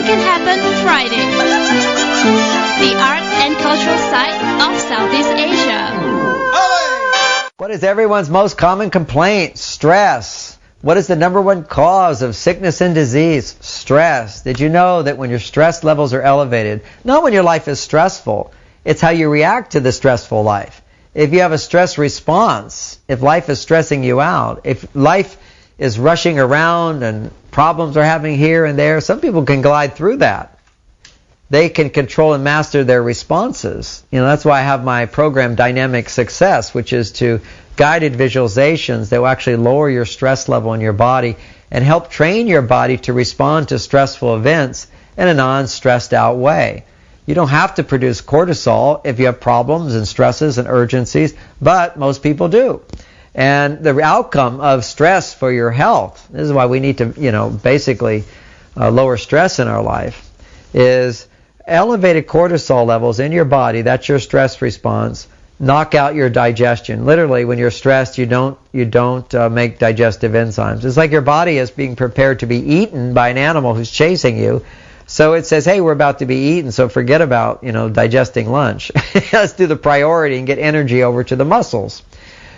can happen Friday. The art and cultural side of Southeast Asia. What is everyone's most common complaint? Stress. What is the number one cause of sickness and disease? Stress. Did you know that when your stress levels are elevated, not when your life is stressful, it's how you react to the stressful life. If you have a stress response, if life is stressing you out, if life is rushing around and problems are happening here and there, some people can glide through that. They can control and master their responses. That's why I have my program Dynamic Success, which is to guided visualizations that will actually lower your stress level in your body and help train your body to respond to stressful events in a non-stressed out way. You don't have to produce cortisol if you have problems and stresses and urgencies, but most people do. And the outcome of stress for your health, this is why we need to, basically lower stress in our life, is elevated cortisol levels in your body. That's your stress response. Knock out your digestion. Literally, when you're stressed, you don't make digestive enzymes. It's like your body is being prepared to be eaten by an animal who's chasing you. So it says, hey, we're about to be eaten, so forget about, digesting lunch. Let's do the priority and get energy over to the muscles.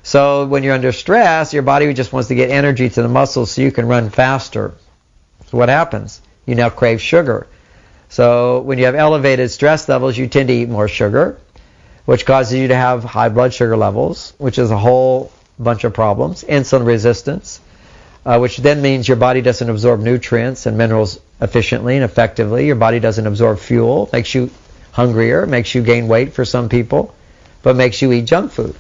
So when you're under stress, your body just wants to get energy to the muscles so you can run faster. So what happens? You now crave sugar. So when you have elevated stress levels, you tend to eat more sugar, which causes you to have high blood sugar levels, which is a whole bunch of problems. Insulin resistance, which then means your body doesn't absorb nutrients and minerals efficiently and effectively. Your body doesn't absorb fuel, makes you hungrier, makes you gain weight for some people, but makes you eat junk food.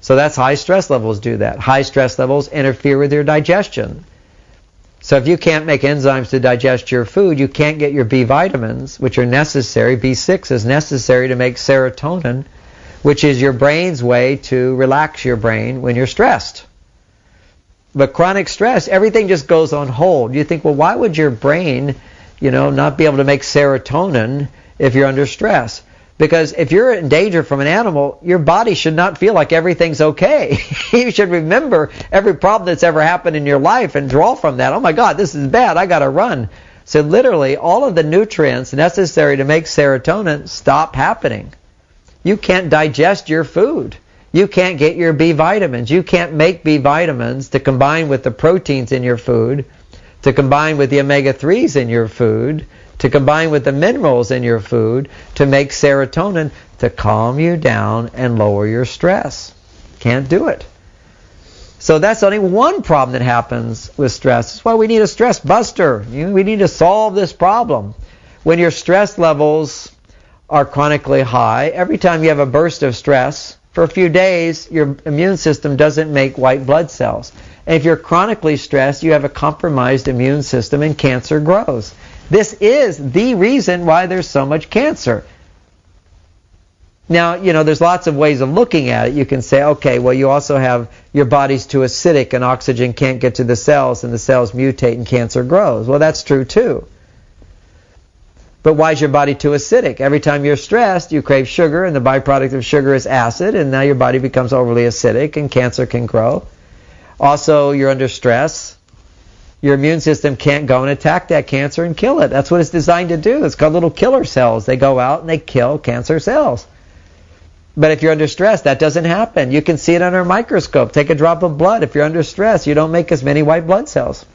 So that's high stress levels do that. High stress levels interfere with your digestion. So if you can't make enzymes to digest your food, you can't get your B vitamins, which are necessary. B6 is necessary to make serotonin, which is your brain's way to relax your brain when you're stressed. But chronic stress, everything just goes on hold. You think, well, why would your brain, not be able to make serotonin if you're under stress? Because if you're in danger from an animal, your body should not feel like everything's okay. You should remember every problem that's ever happened in your life and draw from that. Oh my God, this is bad. I got to run. So literally, all of the nutrients necessary to make serotonin stop happening. You can't digest your food. You can't get your B vitamins. You can't make B vitamins to combine with the proteins in your food, to combine with the omega-3s in your food, to combine with the minerals in your food, to make serotonin to calm you down and lower your stress. Can't do it. So that's only one problem that happens with stress. That's why we need a stress buster. We need to solve this problem. When your stress levels are chronically high, every time you have a burst of stress, for a few days, your immune system doesn't make white blood cells. And if you're chronically stressed, you have a compromised immune system and cancer grows. This is the reason why there's so much cancer. Now, there's lots of ways of looking at it. You can say, okay, well, you also have your body's too acidic and oxygen can't get to the cells and the cells mutate and cancer grows. Well, that's true too. But why is your body too acidic? Every time you're stressed, you crave sugar, and the byproduct of sugar is acid, and now your body becomes overly acidic and cancer can grow. Also, you're under stress. Your immune system can't go and attack that cancer and kill it. That's what it's designed to do. It's called little killer cells. They go out and they kill cancer cells. But if you're under stress, that doesn't happen. You can see it under a microscope. Take a drop of blood. If you're under stress, you don't make as many white blood cells.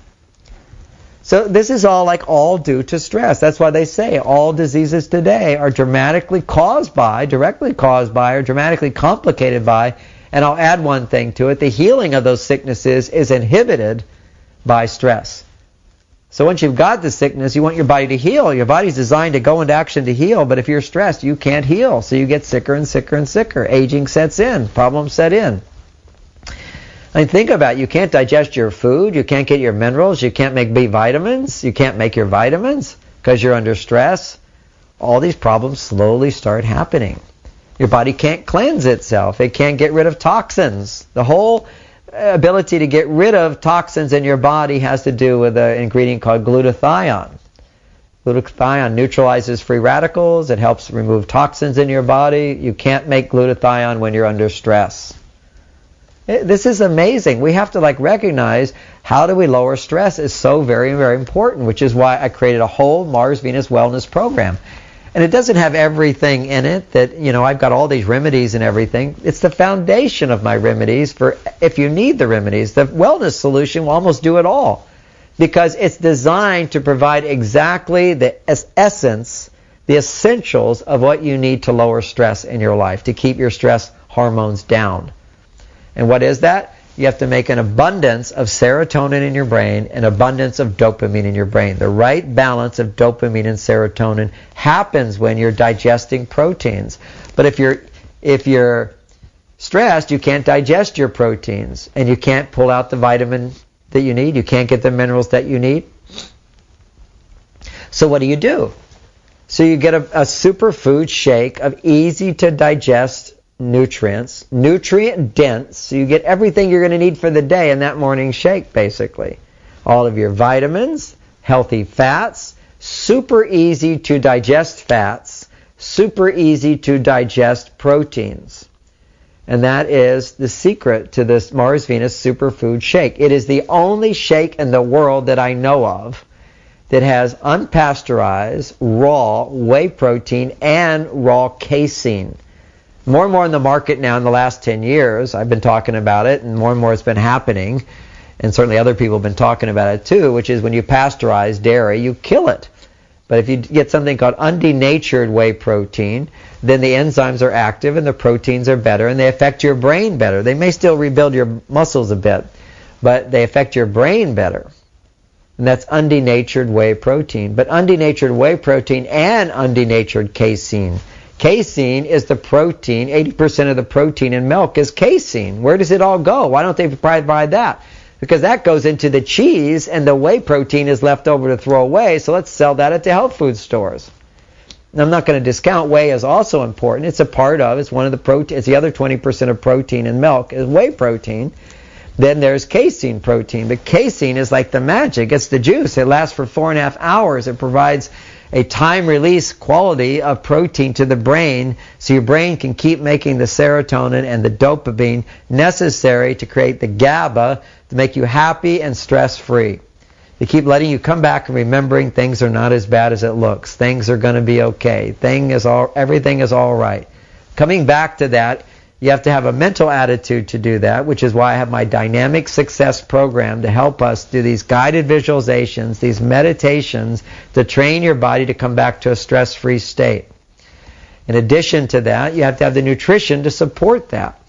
So this is all due to stress. That's why they say all diseases today are directly caused by, or dramatically complicated by, and I'll add one thing to it, the healing of those sicknesses is inhibited by stress. So once you've got the sickness, you want your body to heal. Your body's designed to go into action to heal, but if you're stressed, you can't heal. So you get sicker and sicker and sicker. Aging sets in. Problems set in. I mean, think about it. You can't digest your food. You can't get your minerals. You can't make B vitamins. You can't make your vitamins because you're under stress. All these problems slowly start happening. Your body can't cleanse itself. It can't get rid of toxins. The whole ability to get rid of toxins in your body has to do with an ingredient called glutathione. Glutathione neutralizes free radicals. It helps remove toxins in your body. You can't make glutathione when you're under stress. This is amazing. We have to recognize how do we lower stress is so very, very important, which is why I created a whole Mars-Venus wellness program. And it doesn't have everything in it that, I've got all these remedies and everything. It's the foundation of my remedies for if you need the remedies. The wellness solution will almost do it all because it's designed to provide exactly the essence, the essentials of what you need to lower stress in your life, to keep your stress hormones down. And what is that? You have to make an abundance of serotonin in your brain, an abundance of dopamine in your brain. The right balance of dopamine and serotonin happens when you're digesting proteins. But if you're stressed, you can't digest your proteins, and you can't pull out the vitamin that you need. You can't get the minerals that you need. So what do? So you get a superfood shake of easy to digest nutrients, nutrient dense, so you get everything you're going to need for the day in that morning shake, basically. All of your vitamins, healthy fats, super easy to digest fats, super easy to digest proteins. And that is the secret to this Mars-Venus superfood shake. It is the only shake in the world that I know of that has unpasteurized, raw whey protein and raw casein. More and more in the market now in the last 10 years, I've been talking about it, and more it's been happening, and certainly other people have been talking about it too, which is when you pasteurize dairy, you kill it. But if you get something called undenatured whey protein, then the enzymes are active and the proteins are better, and they affect your brain better. They may still rebuild your muscles a bit, but they affect your brain better. And that's undenatured whey protein. But undenatured whey protein and undenatured casein. Casein is the protein, 80% of the protein in milk is casein. Where does it all go? Why don't they provide that? Because that goes into the cheese and the whey protein is left over to throw away, so let's sell that at the health food stores. Now, I'm not going to discount whey is also important. It's a part of, it's one of the protein, it's the other 20% of protein in milk is whey protein. Then there's casein protein. But casein is like the magic. It's the juice. It lasts for 4.5 hours. It provides a time-release quality of protein to the brain so your brain can keep making the serotonin and the dopamine necessary to create the GABA to make you happy and stress-free. They keep letting you come back and remembering things are not as bad as it looks. Things are going to be okay. Everything is all right. Coming back to that, you have to have a mental attitude to do that, which is why I have my Dynamic Success program to help us do these guided visualizations, these meditations to train your body to come back to a stress-free state. In addition to that, you have to have the nutrition to support that.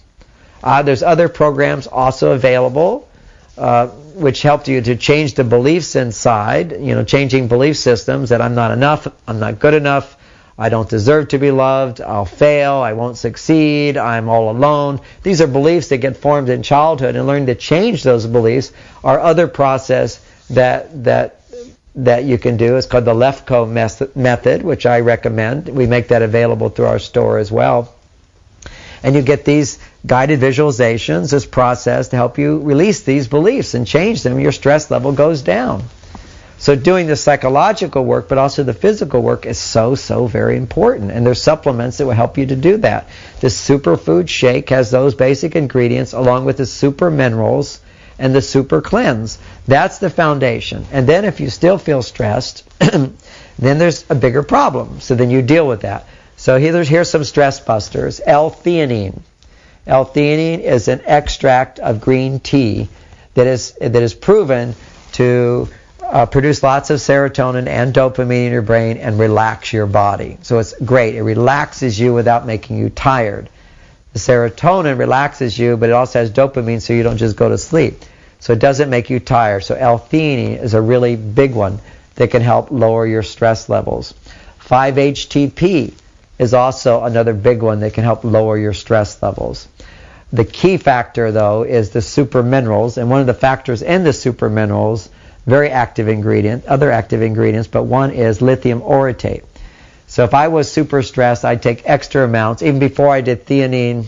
There's other programs also available which help you to change the beliefs inside, changing belief systems that I'm not enough, I'm not good enough, I don't deserve to be loved, I'll fail, I won't succeed, I'm all alone. These are beliefs that get formed in childhood, and learning to change those beliefs are other process that you can do. It's called the Lefko method, which I recommend. We make that available through our store as well. And you get these guided visualizations, this process to help you release these beliefs and change them. Your stress level goes down. So doing the psychological work, but also the physical work is so very important. And there's supplements that will help you to do that. The superfood shake has those basic ingredients along with the super minerals and the super cleanse. That's the foundation. And then if you still feel stressed, then there's a bigger problem. So then you deal with that. So here's some stress busters. L-theanine. L-theanine is an extract of green tea that is proven to produce lots of serotonin and dopamine in your brain and relax your body. So it's great. It relaxes you without making you tired. The serotonin relaxes you, but it also has dopamine so you don't just go to sleep. So it doesn't make you tired. So L-theanine is a really big one that can help lower your stress levels. 5-HTP is also another big one that can help lower your stress levels. The key factor, though, is the super minerals, and one of the factors in the super minerals, very active ingredient, other active ingredients, but one is lithium orotate. So if I was super stressed, I'd take extra amounts. Even before I did theanine,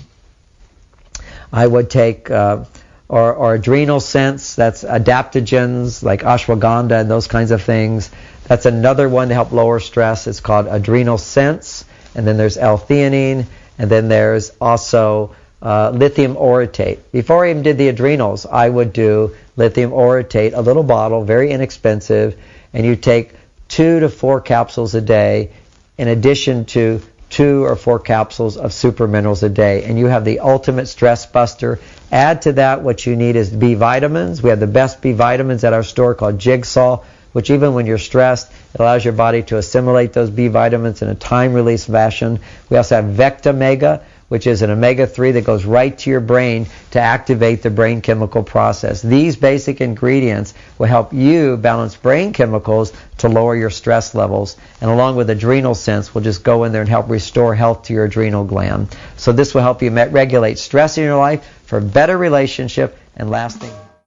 I would take or adrenal sense, that's adaptogens like ashwagandha and those kinds of things. That's another one to help lower stress. It's called adrenal sense. And then there's L-theanine, and then there's also lithium orotate. Before I even did the adrenals, I would do lithium orotate, a little bottle, very inexpensive, and you take 2 to 4 capsules a day in addition to 2 or 4 capsules of super minerals a day, and you have the ultimate stress buster. Add to that what you need is B vitamins. We have the best B vitamins at our store called Jigsaw, which even when you're stressed, it allows your body to assimilate those B vitamins in a time-release fashion. We also have Vecta Mega, which is an omega-3 that goes right to your brain to activate the brain chemical process. These basic ingredients will help you balance brain chemicals to lower your stress levels. And along with Adrenal Sense, we'll just go in there and help restore health to your adrenal gland. So this will help you regulate stress in your life for a better relationship and lasting